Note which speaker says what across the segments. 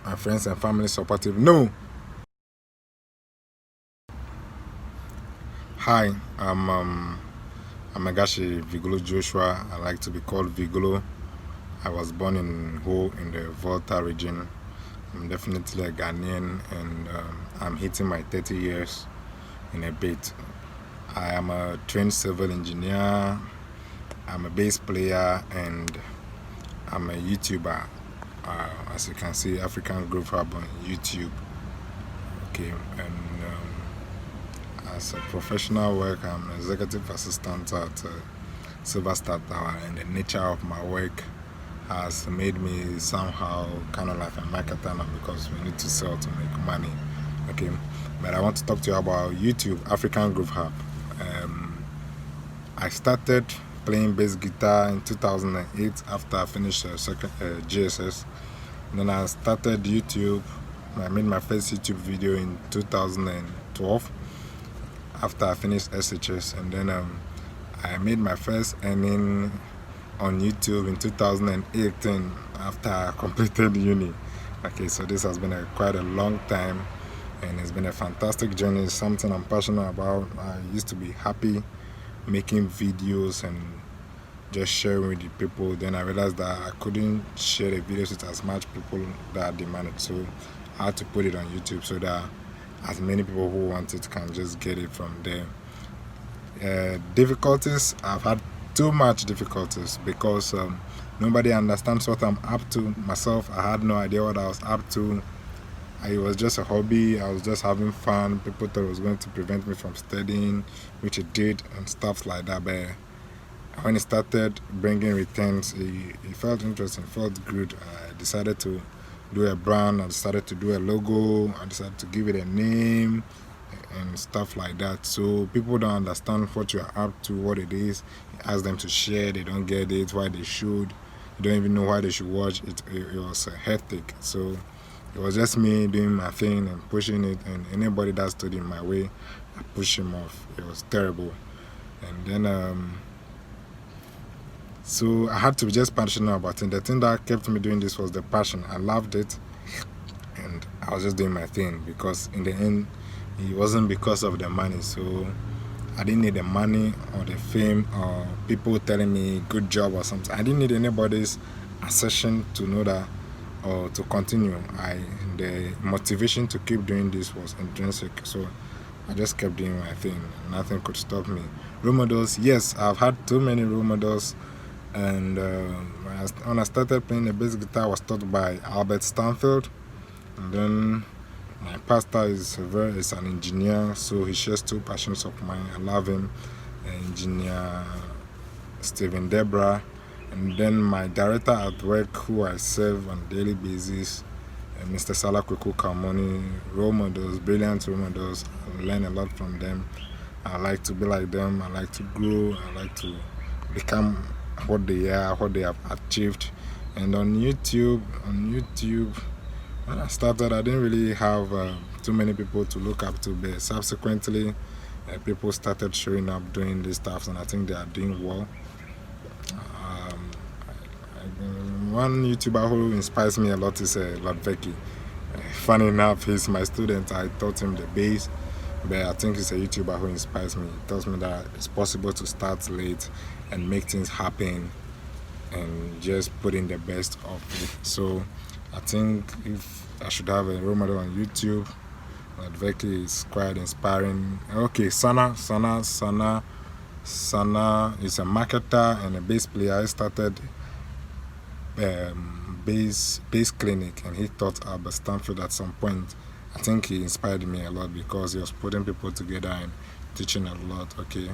Speaker 1: my friends and family supportive? No. Hi, I'm Amegashie-Viglo Joshua. I like to be called Viglo. I was born in Ho in the Volta region. I'm definitely a Ghanaian, and I'm hitting my 30 years in a bit. I am a trained civil engineer. I'm a bass player, and I'm a YouTuber. As you can see, African Groove Hub on YouTube. Okay, and as a professional work, I'm an executive assistant at JustSTART Tower, and the nature of my work has made me somehow kind of like a marketer now, because we need to sell to make money. Okay, but I want to talk to you about YouTube, African Groove Hub. I started playing bass guitar in 2008 after I finished GSS. And then I started YouTube. I made my first YouTube video in 2012 after I finished SHS, and then I made my first earning on YouTube in 2018 after I completed uni. Okay, so this has been quite a long time, and it's been a fantastic journey. It's something I'm passionate about. I used to be happy making videos and just sharing with the people. Then I realized that I couldn't share the videos with as much people that demanded, so I had to put it on YouTube so that as many people who want it can just get it from there. Difficulties, I've had too much difficulties because nobody understands what I'm up to. Myself, I had no idea what I was up to. It was just a hobby. I was just having fun. People thought it was going to prevent me from studying, which it did, and stuff like that. But when it started bringing returns, it felt interesting, felt good. I decided to do a brand. I decided to do a logo. I decided to give it a name and stuff like that. So people don't understand what you're up to, what it is. You ask them to share, they don't get it, why they should. You don't even know why they should watch it. It was hectic. So it was just me doing my thing and pushing it, and anybody that stood in my way, I pushed him off. It was terrible. And then so I had to be just passionate about it. The thing that kept me doing this was the passion. I loved it, and I was just doing my thing, because in the end, it wasn't because of the money. So I didn't need the money or the fame or people telling me good job or something. I didn't need anybody's assertion to know that or to continue. The motivation to keep doing this was intrinsic, so I just kept doing my thing. Nothing could stop me. Role models, yes, I've had too many role models. And when I started playing the bass guitar, I was taught by Albert Stanfield. And then my pastor is an engineer, so he shares two passions of mine. I love him, Engineer Stephen Debra. And then my director at work, who I serve on a daily basis, Mr. Salah Kweku Kamoni. Role models, brilliant role models. I learn a lot from them. I like to be like them. I like to grow. I like to become what they are, what they have achieved. And on YouTube, when I started, I didn't really have too many people to look up to, but subsequently people started showing up doing these stuff, and I think they are doing well. One YouTuber who inspires me a lot is Lodveki. Funny enough, he's my student. I taught him the bass, but I think he's a YouTuber who inspires me. He tells me that it's possible to start late and make things happen and just put in the best of it. So I think if I should have a role model on YouTube, Lodveki is quite inspiring. Okay, Sana is a marketer and a bass player. He started bass clinic, and he taught Albert Stanfield at some point. I think he inspired me a lot because he was putting people together and teaching a lot. Okay,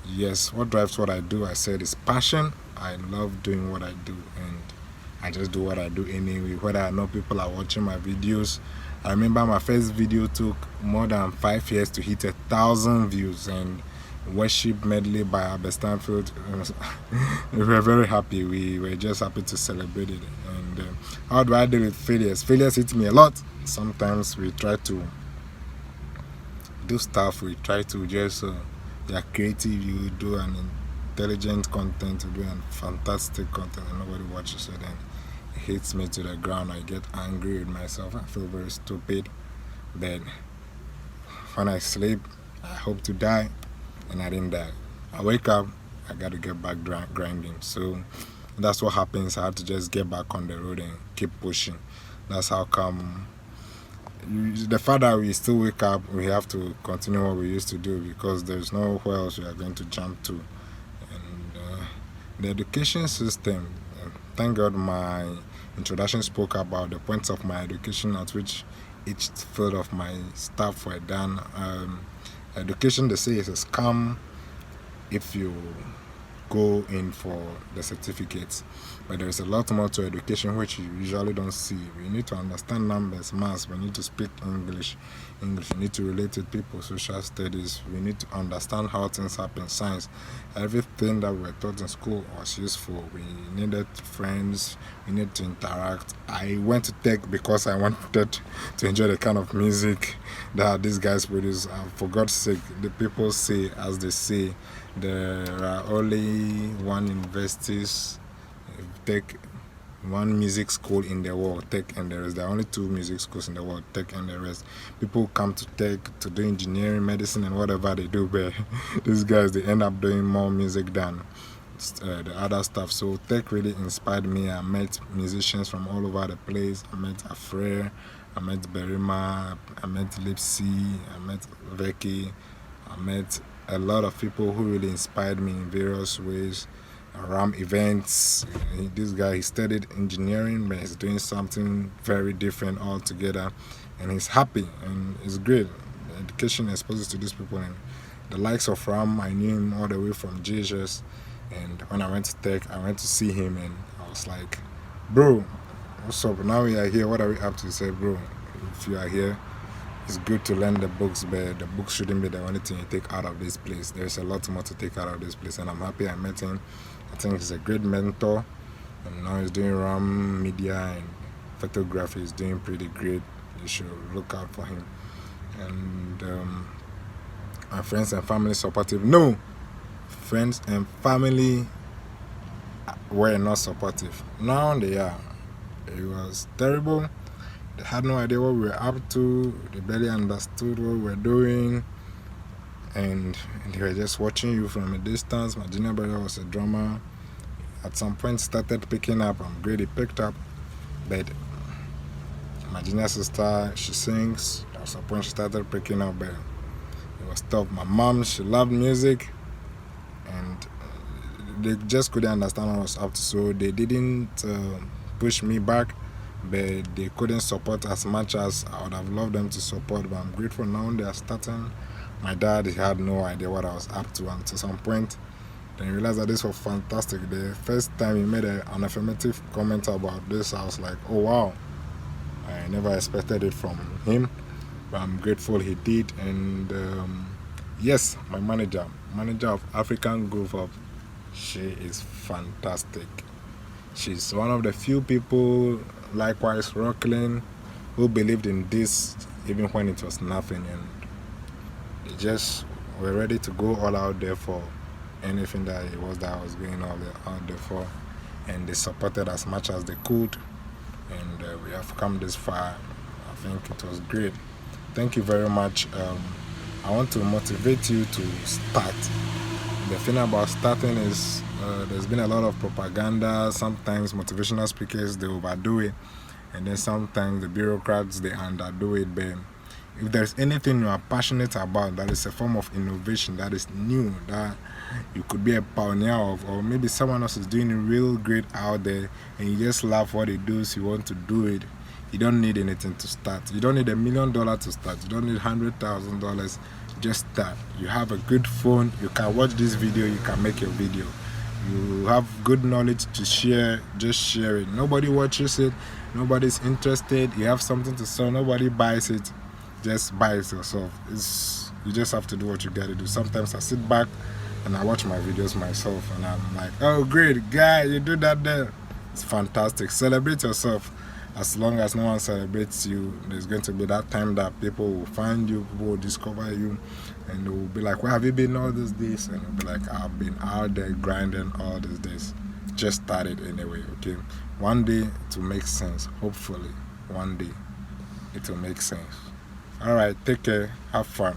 Speaker 1: yes, what drives what I do, I said, is passion. I love doing what I do, and I just do what I do anyway, whether I know people are watching my videos. I remember my first video took more than 5 years to hit 1,000 views, and Worship Medley by Albert Stanfield. We were very happy. We were just happy to celebrate it. And how do I deal with failures? Failures hit me a lot. Sometimes we try to do stuff. We try to just you are creative. You do an intelligent content. You do a fantastic content, and nobody watches it. And hits me to the ground. I get angry with myself. I feel very stupid. But when I sleep, I hope to die, and I didn't die. I wake up, I got to get back grinding. So that's what happens. I have to just get back on the road and keep pushing. That's how come the fact that we still wake up, we have to continue what we used to do, because there's nowhere else we are going to jump to. And the education system, thank God my introduction spoke about the points of my education at which each field of my staff were done. Education, they say, is a scam if you go in for the certificates, but there's a lot more to education which you usually don't see. We need to understand numbers, maths, we need to speak English, we need to relate with people, social studies, we need to understand how things happen, science. Everything that we were taught in school was useful. We needed friends, we needed to interact. I went to tech because I wanted to enjoy the kind of music that these guys produce. For God's sake, the people say, as they say, there are only one universities, tech, one music school in the world, tech and the rest. There are only two music schools in the world, tech and the rest. People come to tech to do engineering, medicine, and whatever they do, but these guys, they end up doing more music than the other stuff. So tech really inspired me. I met musicians from all over the place. I met Afre, I met Berima, I met Lipsy, I met Veki, I met a lot of people who really inspired me in various ways. Around events, this guy, he studied engineering, but he's doing something very different altogether, and he's happy, and it's great. The education exposes to these people, and the likes of Ram, I knew him all the way from Jesus, and when I went to tech, I went to see him, and I was like, bro, what's up? Now we are here, what are we up to? He said, bro, if you are here, it's good to learn the books, but the books shouldn't be the only thing you take out of this place. There's a lot more to take out of this place, and I'm happy I met him. I think he's a great mentor, and now he's doing RAM media and photography. He's doing pretty great. You should look out for him. And my friends and family supportive. No, friends and family were not supportive. Now they are. It was terrible. They had no idea what we were up to. They barely understood what we were doing. And they were just watching you from a distance. My junior brother was a drummer. At some point started picking up. I'm great, he picked up. But my junior sister, she sings. At some point she started picking up, but it was tough. My mom, she loved music, and they just couldn't understand what I was up to. So they didn't push me back, but they couldn't support as much as I would have loved them to support. But I'm grateful now they are starting. My dad, he had no idea what I was up to until some point. Then he realized that this was fantastic. The first time he made an affirmative comment about this, I was like, oh wow. I never expected it from him, but I'm grateful he did. And yes, my manager of African Groove Up, she is fantastic. She's one of the few people, likewise Rocklin, who believed in this even when it was nothing, and they just were ready to go all out there for anything that it was that I was going all out there for, and they supported as much as they could, and we have come this far. I think it was great. Thank you very much. I want to motivate you to start. The thing about starting is there's been a lot of propaganda. Sometimes motivational speakers, they overdo it, and then sometimes the bureaucrats, they underdo it. But if there's anything you are passionate about that is a form of innovation, that is new, that you could be a pioneer of, or maybe someone else is doing it real great out there and you just love what they do, so you want to do it, you don't need anything to start. You don't need $1 million to start. You don't need $100,000. Just start. You have a good phone, you can watch this video, you can make your video. You have good knowledge to share, just share it. Nobody watches it, nobody's interested. You have something to sell, nobody buys it. Just buy it yourself. You just have to do what you gotta do. Sometimes I sit back and I watch my videos myself and I'm like, oh great guy, you do that there. It's fantastic. Celebrate yourself. As long as no one celebrates you, there's going to be that time that people will find you, people will discover you, and they will be like, where have you been all these days? And you'll be like, I've been out there grinding all these days. just started anyway. Okay, one day it will make sense. Hopefully one day it will make sense. All right, take care, have fun.